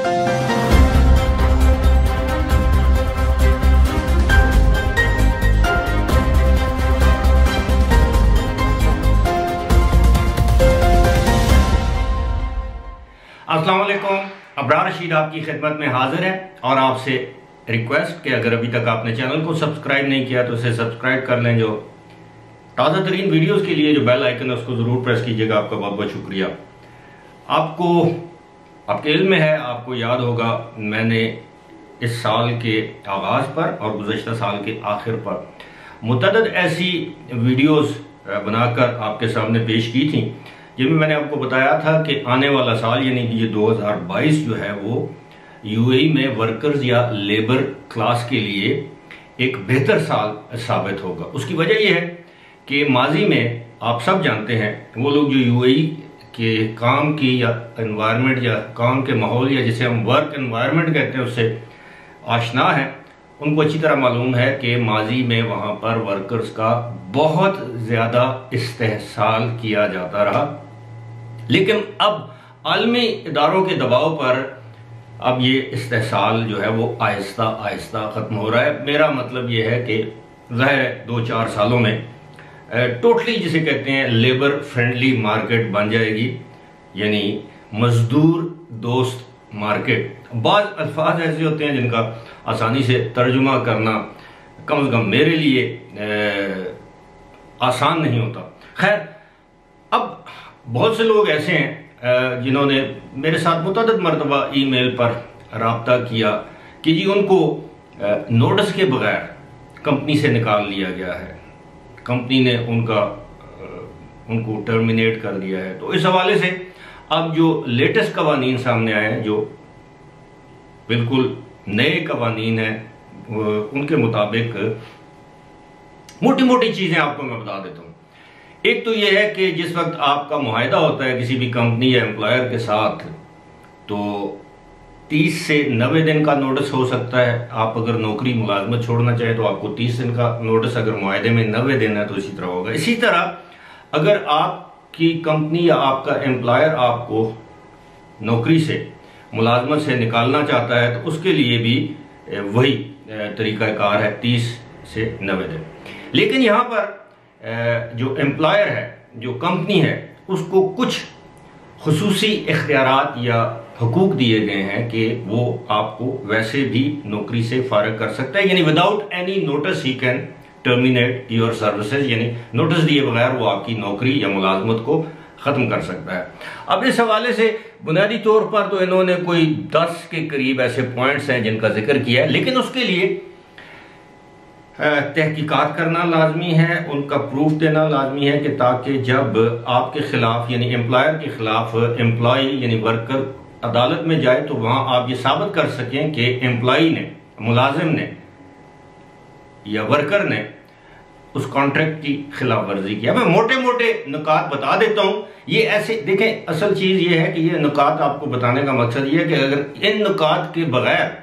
अस्सलाम वालेकुम। अबरार रशीद आपकी खिदमत में हाजिर है और आपसे रिक्वेस्ट कि अगर अभी तक आपने चैनल को सब्सक्राइब नहीं किया तो उसे सब्सक्राइब कर लें। जो ताज़ा तरीन वीडियोज़ के लिए जो बेल आइकन है उसको ज़रूर प्रेस कीजिएगा। आपका बहुत बहुत शुक्रिया। आपके इल्म में है, आपको याद होगा, मैंने इस साल के आगाज़ पर और गुज़श्ता साल के आखिर पर मुतअद्दिद ऐसी वीडियोज़ बनाकर आपके सामने पेश की थी जिनमें मैंने आपको बताया था कि आने वाला साल यानी कि ये 2022 जो है वो यूएई में वर्कर्स या लेबर क्लास के लिए एक बेहतर साल साबित होगा। उसकी वजह यह है कि माजी में आप सब जानते हैं, वो लोग जो यूएई के काम की या एनवायरनमेंट या काम के माहौल या जिसे हम वर्क एनवायरनमेंट कहते हैं उससे आशना है, उनको अच्छी तरह मालूम है कि माजी में वहाँ पर वर्कर्स का बहुत ज़्यादा इस्तेहसाल किया जाता रहा। लेकिन अब आलमी इदारों के दबाव पर अब ये इस्तेहसाल जो है वो आहिस्ता आहिस्ता ख़त्म हो रहा है। मेरा मतलब ये है कि ज़ाहिर 2-4 सालों में टोटली जिसे कहते हैं लेबर फ्रेंडली मार्केट बन जाएगी, यानी मजदूर दोस्त मार्केट। बाज़ अल्फाज ऐसे होते हैं जिनका आसानी से तर्जुमा करना कम से कम मेरे लिए आसान नहीं होता। खैर, अब बहुत से लोग ऐसे हैं जिन्होंने मेरे साथ मुतअद्दिद मरतबा ईमेल पर राब्ता किया कि जी उनको नोटिस के बगैर कंपनी से निकाल लिया गया है, कंपनी ने उनको टर्मिनेट कर दिया है। तो इस हवाले से अब जो लेटेस्ट कवानीन सामने आए हैं, जो बिल्कुल नए कवानीन हैं, उनके मुताबिक मोटी मोटी चीज़ें आपको मैं बता देता हूँ। एक तो यह है कि जिस वक्त आपका मुआहदा होता है किसी भी कंपनी या एम्प्लॉयर के साथ, तो 30 से 90 दिन का नोटिस हो सकता है। आप अगर नौकरी मुलाजमत छोड़ना चाहें तो आपको 30 दिन का नोटिस, अगर मुआहदे में 90 दिन है तो इसी तरह होगा। इसी तरह अगर आपकी कंपनी या आपका एम्प्लॉयर आपको नौकरी से मुलाजमत से निकालना चाहता है तो उसके लिए भी वही तरीक़ाकार है, 30 से 90 दिन। लेकिन यहाँ पर जो एम्प्लॉयर है, जो कंपनी है, उसको कुछ खुसूसी इख्तियारात या हुकूक दिए गए हैं कि वो आपको वैसे भी नौकरी से फारिग कर सकता है, यानी without any notice he can terminate your services, यानी नोटिस दिए बगैर वो आपकी नौकरी या मुलाजमत को ख़त्म कर सकता है। अब इस हवाले से बुनियादी तौर पर तो इन्होंने कोई 10 के करीब ऐसे पॉइंट्स हैं जिनका जिक्र किया है, लेकिन उसके लिए तहकीकात करना लाजमी है, उनका प्रूफ देना लाजमी है कि ताकि जब आपके खिलाफ यानी एम्प्लॉयर के खिलाफ एम्प्लॉय यानी वर्कर अदालत में जाए तो वहां आप ये साबित कर सकें कि एम्प्लॉय ने, मुलाजिम ने या वर्कर ने उस कॉन्ट्रैक्ट की खिलाफ वर्जी किया। मैं मोटे मोटे नुकात बता देता हूं। ये ऐसे देखें, असल चीज ये है कि ये नुकात आपको बताने का मकसद ये है कि अगर इन नुकात के बगैर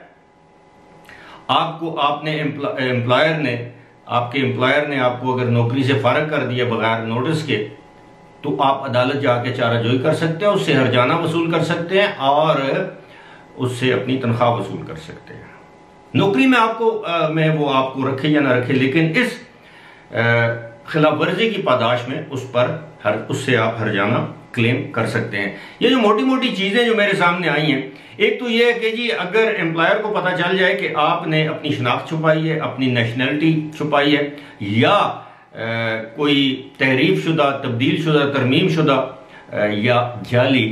आपके एम्प्लॉयर ने आपको अगर नौकरी से फारिग कर दिया बगैर नोटिस के, तो आप अदालत जाके चाराजोई कर सकते हैं, उससे हर्जाना वसूल कर सकते हैं और उससे अपनी तनख्वाह वसूल कर सकते हैं। नौकरी में वो आपको रखे या ना रखे, लेकिन इस खिलाफ वर्जी की पादाश में उससे आप हर्जाना क्लेम कर सकते हैं। ये जो मोटी मोटी चीजें जो मेरे सामने आई हैं, एक तो ये है कि जी अगर एम्प्लॉयर को पता चल जाए कि आपने अपनी शनाख्त छुपाई है, अपनी नेशनलिटी छुपाई है, या कोई तहरीफ शुदा, तब्दील शुदा, तरमीम शुदा या जाली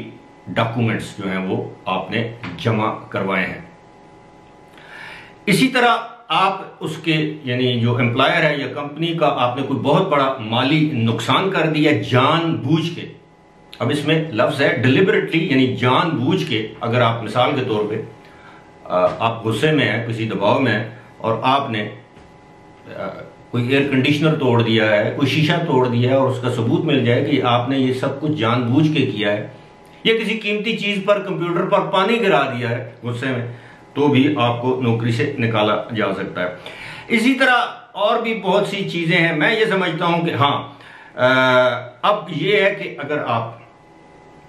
डॉक्यूमेंट्स जो हैं वो आपने जमा करवाए हैं। इसी तरह आप उसके यानी जो एम्प्लॉयर है या कंपनी का आपने कोई बहुत बड़ा माली नुकसान कर दिया जानबूझ के। अब इसमें लफ्ज है डिलिबरेटली, यानी जानबूझ के। अगर आप मिसाल के तौर पे आप गुस्से में हैं, किसी दबाव में हैं और आपने कोई एयर कंडीशनर तोड़ दिया है, कोई शीशा तोड़ दिया है और उसका सबूत मिल जाए कि आपने ये सब कुछ जानबूझ के किया है, या किसी कीमती चीज पर, कंप्यूटर पर पानी गिरा दिया है गुस्से में, तो भी आपको नौकरी से निकाला जा सकता है। इसी तरह और भी बहुत सी चीजें हैं। मैं ये समझता हूं कि हाँ, अब ये है कि अगर आप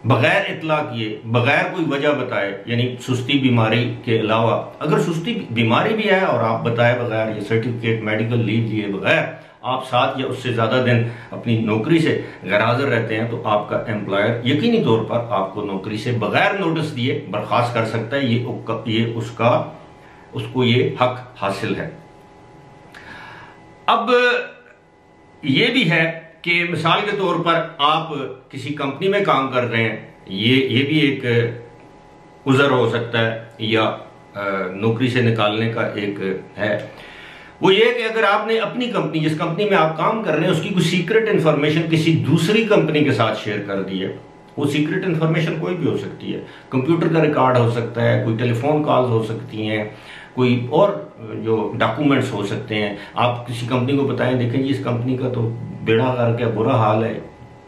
बगैर इतला किए, बगैर कोई वजह बताए, यानी सुस्ती बीमारी के अलावा, अगर सुस्ती बीमारी भी है और आप बताए बगैर, ये सर्टिफिकेट मेडिकल लीव लिए बगैर आप 7 या उससे ज़्यादा दिन अपनी नौकरी से गैरहाजिर रहते हैं, तो आपका एम्प्लॉयर यकीनी तौर पर आपको नौकरी से बगैर नोटिस दिए बर्खास्त कर सकता है। ये उसको ये हक हासिल है। अब ये भी है कि मिसाल के तौर पर आप किसी कंपनी में काम कर रहे हैं, ये भी एक उज़र हो सकता है या नौकरी से निकालने का एक है। वो ये कि अगर आपने अपनी कंपनी, जिस कंपनी में आप काम कर रहे हैं, उसकी कोई सीक्रेट इंफॉर्मेशन किसी दूसरी कंपनी के साथ शेयर कर दी है। वो सीक्रेट इंफॉर्मेशन कोई भी हो सकती है, कंप्यूटर का रिकॉर्ड हो सकता है, कोई टेलीफोन कॉल्स हो सकती हैं, कोई और जो डॉक्यूमेंट्स हो सकते हैं। आप किसी कंपनी को बताएं, देखें जी इस कंपनी का तो बेड़ा गर्क है, बुरा हाल है,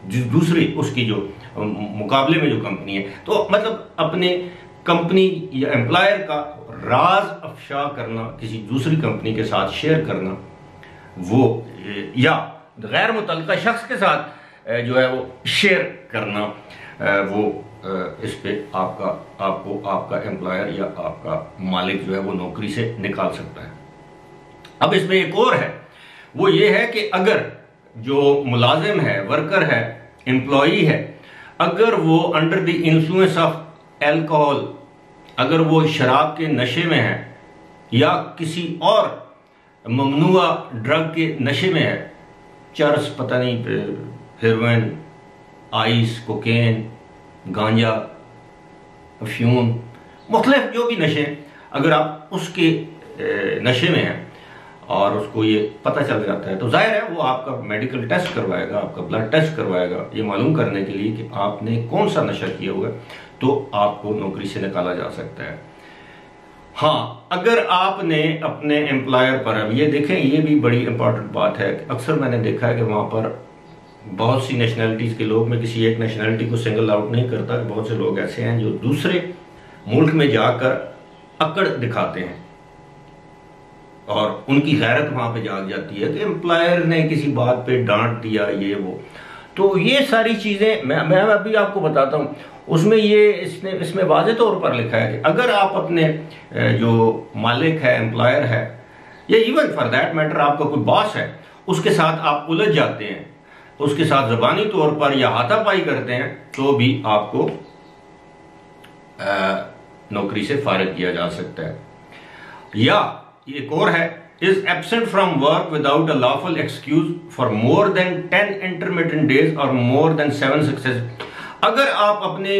जिस दूसरी उसकी जो मुकाबले में जो कंपनी है, तो मतलब अपने कंपनी या एम्प्लॉयर का राज अफशा करना, किसी दूसरी कंपनी के साथ शेयर करना, वो या गैर मुतल्लिका शख्स के साथ जो है वो शेयर करना, वो इस पे आपको आपका एम्प्लॉयर या आपका मालिक जो है वो नौकरी से निकाल सकता है। अब इसमें एक और है, वो ये है कि अगर जो मुलाजिम है, वर्कर है, एम्प्लॉई है, अगर वो under the influence of alcohol, अगर वो शराब के नशे में है या किसी और ममनुआ ड्रग के नशे में है, चरस, पता नहीं, हेरोइन, आइस, कोकेन, गांजा, अफ्यूम, मुख्तलिफ जो भी नशे, अगर आप उसके नशे में हैं और उसको ये पता चल जाता है, तो जाहिर है वो आपका मेडिकल टेस्ट करवाएगा, आपका ब्लड टेस्ट करवाएगा, ये मालूम करने के लिए कि आपने कौन सा नशा किया हुआ है, तो आपको नौकरी से निकाला जा सकता है। हाँ, अगर आपने अपने एम्प्लॉयर पर, अब ये देखें, ये भी बड़ी इंपॉर्टेंट बात है, अक्सर मैंने देखा है कि वहाँ पर बहुत सी नेशनैलिटीज़ के लोग, मैं किसी एक नेशनैलिटी को सिंगल आउट नहीं करता, बहुत से लोग ऐसे हैं जो दूसरे मुल्क में जाकर अकड़ दिखाते हैं और उनकी गैरत वहाँ पे जाग जाती है कि एम्प्लॉयर ने किसी बात पे डांट दिया, ये वो। तो ये सारी चीज़ें मैं अभी आपको बताता हूँ। उसमें इसमें वाज़े तौर पर लिखा है कि अगर आप अपने जो मालिक है, एम्प्लॉयर है, या इवन फॉर दैट मैटर आपका कोई बॉस है, उसके साथ आप उलझ जाते हैं, उसके साथ ज़बानी तौर पर या हाथापाई करते हैं, तो भी आपको नौकरी से फारिग किया जा सकता है। या एक और है, is absent from work without a lawful excuse for more than 10 intermittent days और मोर देन 7 सक्सेस। अगर आप अपने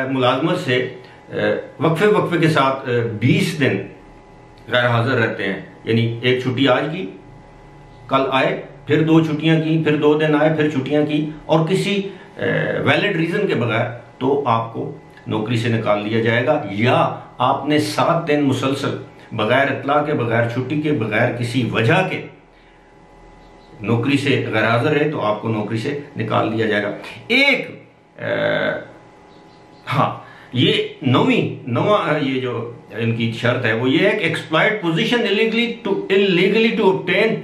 मुलाजमत से वक्फे के साथ 20 दिन गैर हाजिर रहते हैं, यानी एक छुट्टी आज की, कल आए, फिर 2 छुट्टियां की, फिर 2 दिन आए, फिर छुट्टियां की, और किसी वैलिड रीजन के बगैर, तो आपको नौकरी से निकाल दिया जाएगा। या आपने 7 दिन मुसलसल बगैर इतला के, बगैर छुट्टी के, बगैर किसी वजह के नौकरी से गैर हाजिर है, तो आपको नौकरी से निकाल दिया जाएगा। एक हाँ, ये नवा ये जो इनकी शर्त है वो ये है कि exploit position illegally to obtain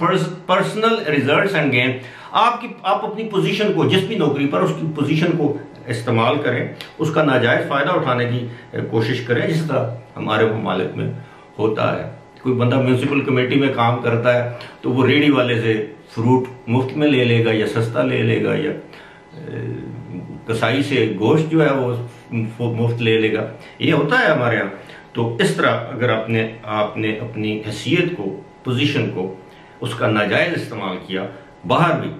personal results and gain. आप अपनी पोजीशन को, जिस भी नौकरी पर, उसकी पोजीशन को इस्तेमाल करें, उसका नाजायज फायदा उठाने की कोशिश करें, जिस तरह हमारे ममालिक में होता है। कोई बंदा म्यूनसिपल कमेटी में काम करता है तो वो रेडी वाले से फ्रूट मुफ्त में ले लेगा या सस्ता ले लेगा, या कसाई से गोश्त जो है वो मुफ्त ले लेगा, ये होता है हमारे यहाँ। तो इस तरह अगर आपने अपनी हैसियत को, पोजीशन को, उसका नाजायज इस्तेमाल किया बाहर भी,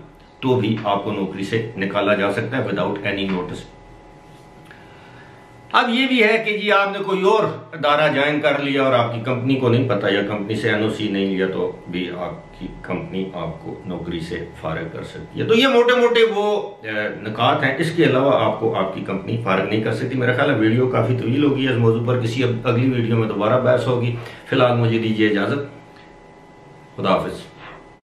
तो भी आपको नौकरी से निकाला जा सकता है विदाउट एनी नोटिस। अब ये भी है कि जी आपने कोई और अदारा ज्वाइन कर लिया और आपकी कंपनी को नहीं पता, या कंपनी से एनओसी नहीं लिया, तो भी आपकी कंपनी आपको नौकरी से फारिग कर सकती है। तो ये मोटे मोटे वो निकात हैं, इसके अलावा आपको आपकी कंपनी फारिग नहीं कर सकती। मेरा ख्याल है वीडियो काफ़ी तवील होगी, इस मौजू पर किसी अगली वीडियो में दोबारा बहस होगी। फिलहाल मुझे दीजिए इजाज़त, खुदा हाफिज़।